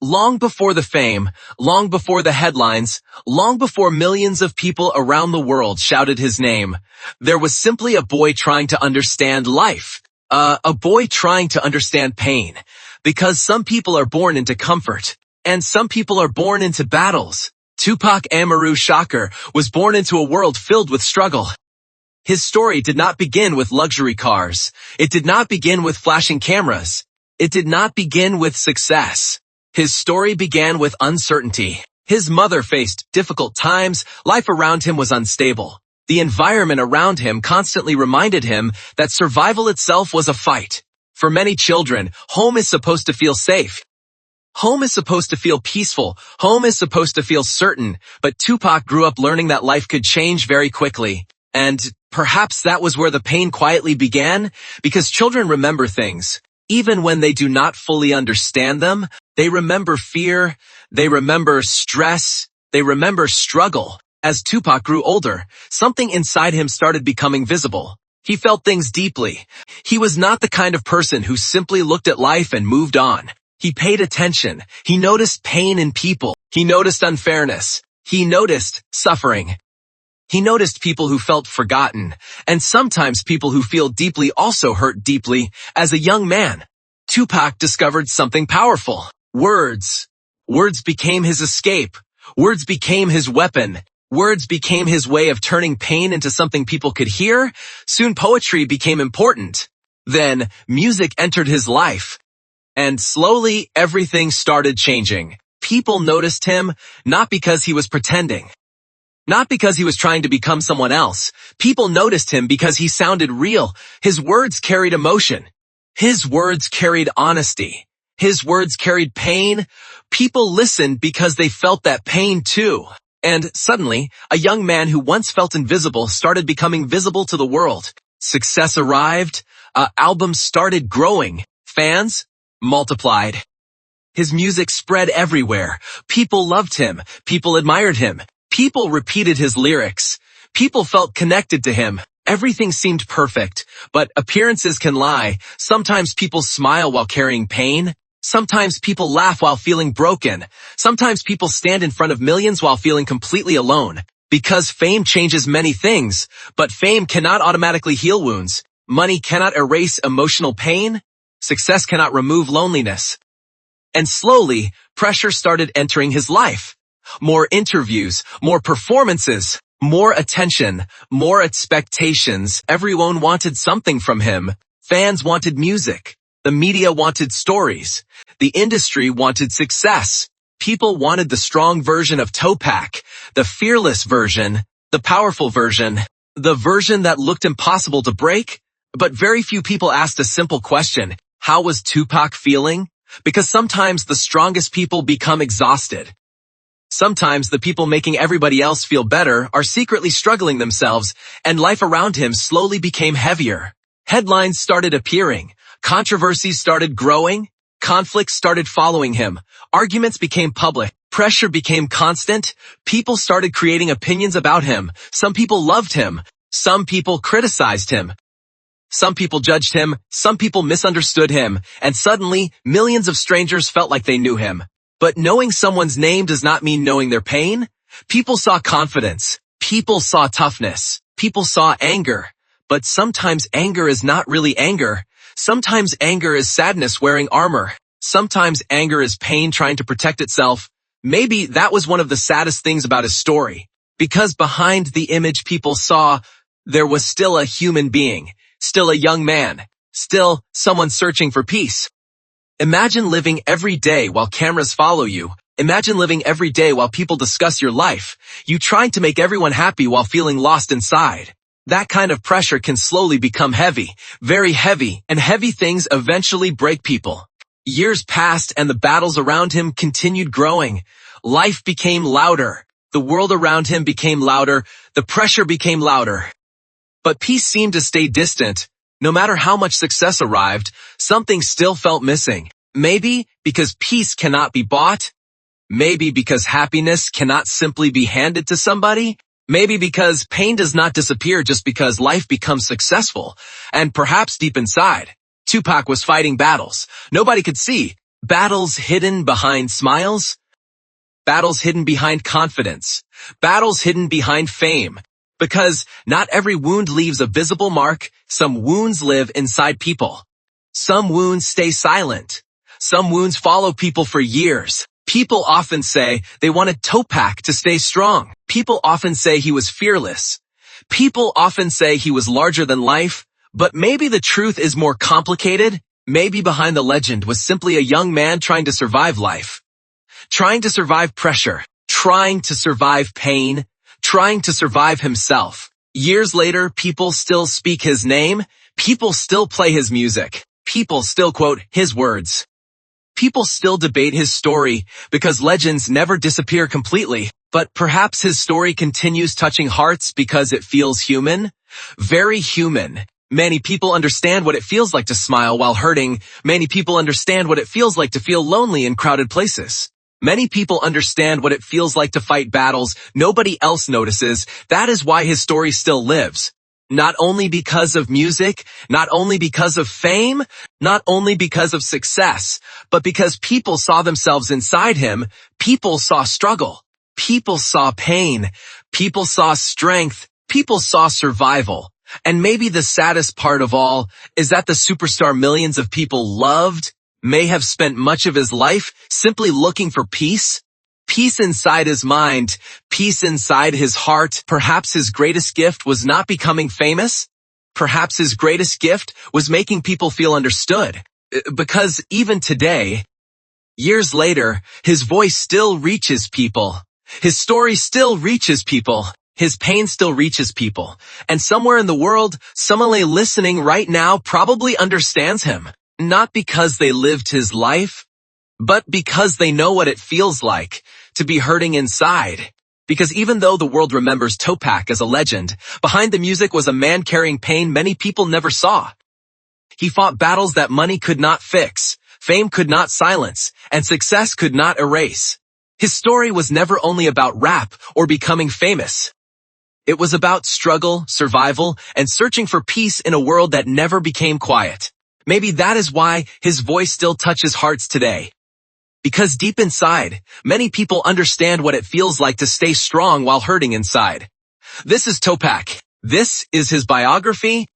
Long before the fame, long before the headlines, long before millions of people around the world shouted his name, there was simply a boy trying to understand life. A boy trying to understand pain. Because some people are born into comfort, and some people are born into battles. Tupac Shakur was born into a world filled with struggle. His story did not begin with luxury cars. It did not begin with flashing cameras. It did not begin with success. His story began with uncertainty. His mother faced difficult times, life around him was unstable. The environment around him constantly reminded him that survival itself was a fight. For many children, home is supposed to feel safe. Home is supposed to feel peaceful. Home is supposed to feel certain. But Tupac grew up learning that life could change very quickly. And perhaps that was where the pain quietly began, because children remember things. Even when they do not fully understand them, they remember fear, they remember stress, they remember struggle. As Tupac grew older, something inside him started becoming visible. He felt things deeply. He was not the kind of person who simply looked at life and moved on. He paid attention. He noticed pain in people. He noticed unfairness. He noticed suffering. He noticed people who felt forgotten, and sometimes people who feel deeply also hurt deeply. As a young man, Tupac discovered something powerful. Words. Words became his escape. Words became his weapon. Words became his way of turning pain into something people could hear. Soon poetry became important. Then music entered his life. And slowly everything started changing. People noticed him, not because he was pretending. Not because he was trying to become someone else. People noticed him because he sounded real. His words carried emotion. His words carried honesty. His words carried pain. People listened because they felt that pain too. And suddenly, a young man who once felt invisible started becoming visible to the world. Success arrived. Albums started growing. Fans multiplied. His music spread everywhere. People loved him. People admired him. People repeated his lyrics. People felt connected to him. Everything seemed perfect, but appearances can lie. Sometimes people smile while carrying pain. Sometimes people laugh while feeling broken. Sometimes people stand in front of millions while feeling completely alone. Because fame changes many things, but fame cannot automatically heal wounds. Money cannot erase emotional pain. Success cannot remove loneliness. And slowly, pressure started entering his life. More interviews, more performances, more attention, more expectations. Everyone wanted something from him. Fans wanted music. The media wanted stories. The industry wanted success. People wanted the strong version of Tupac, the fearless version, the powerful version, the version that looked impossible to break. But very few people asked a simple question: how was Tupac feeling? Because sometimes the strongest people become exhausted. Sometimes the people making everybody else feel better are secretly struggling themselves, and life around him slowly became heavier. Headlines started appearing. Controversies started growing. Conflicts started following him. Arguments became public. Pressure became constant. People started creating opinions about him. Some people loved him. Some people criticized him. Some people judged him. Some people misunderstood him. And suddenly, millions of strangers felt like they knew him. But knowing someone's name does not mean knowing their pain. People saw confidence. People saw toughness. People saw anger. But sometimes anger is not really anger. Sometimes anger is sadness wearing armor. Sometimes anger is pain trying to protect itself. Maybe that was one of the saddest things about his story. Because behind the image people saw, there was still a human being, still a young man, still someone searching for peace. Imagine living every day while cameras follow you. Imagine living every day while people discuss your life. You trying to make everyone happy while feeling lost inside. That kind of pressure can slowly become heavy, very heavy, and heavy things eventually break people. Years passed and the battles around him continued growing. Life became louder. The world around him became louder. The pressure became louder. But peace seemed to stay distant. No matter how much success arrived, something still felt missing. Maybe because peace cannot be bought. Maybe because happiness cannot simply be handed to somebody. Maybe because pain does not disappear just because life becomes successful. And perhaps deep inside, Tupac was fighting battles nobody could see, Battles hidden behind smiles, battles hidden behind confidence, battles hidden behind fame. Because not every wound leaves a visible mark, some wounds live inside people. Some wounds stay silent. Some wounds follow people for years. People often say they wanted Tupac to stay strong. People often say he was fearless. People often say he was larger than life. But maybe the truth is more complicated. Maybe behind the legend was simply a young man trying to survive life. Trying to survive pressure. Trying to survive pain. Trying to survive himself. Years later, people still speak his name. People still play his music. People still quote his words. People still debate his story because legends never disappear completely. But perhaps his story continues touching hearts because it feels human. Very human. Many people understand what it feels like to smile while hurting. Many people understand what it feels like to feel lonely in crowded places. Many people understand what it feels like to fight battles nobody else notices. That is why his story still lives. Not only because of music, not only because of fame, not only because of success, but because people saw themselves inside him. People saw struggle. People saw pain. People saw strength. People saw survival. And maybe the saddest part of all is that the superstar millions of people loved may have spent much of his life simply looking for peace. Peace inside his mind, peace inside his heart. Perhaps his greatest gift was not becoming famous. Perhaps his greatest gift was making people feel understood. Because even today, years later, his voice still reaches people. His story still reaches people. His pain still reaches people. And somewhere in the world, someone listening right now probably understands him. Not because they lived his life, but because they know what it feels like to be hurting inside. Because even though the world remembers Tupac as a legend, behind the music was a man carrying pain many people never saw. He fought battles that money could not fix, fame could not silence, and success could not erase. His story was never only about rap or becoming famous. It was about struggle, survival, and searching for peace in a world that never became quiet. Maybe that is why his voice still touches hearts today. Because deep inside, many people understand what it feels like to stay strong while hurting inside. This is Tupac. This is his biography.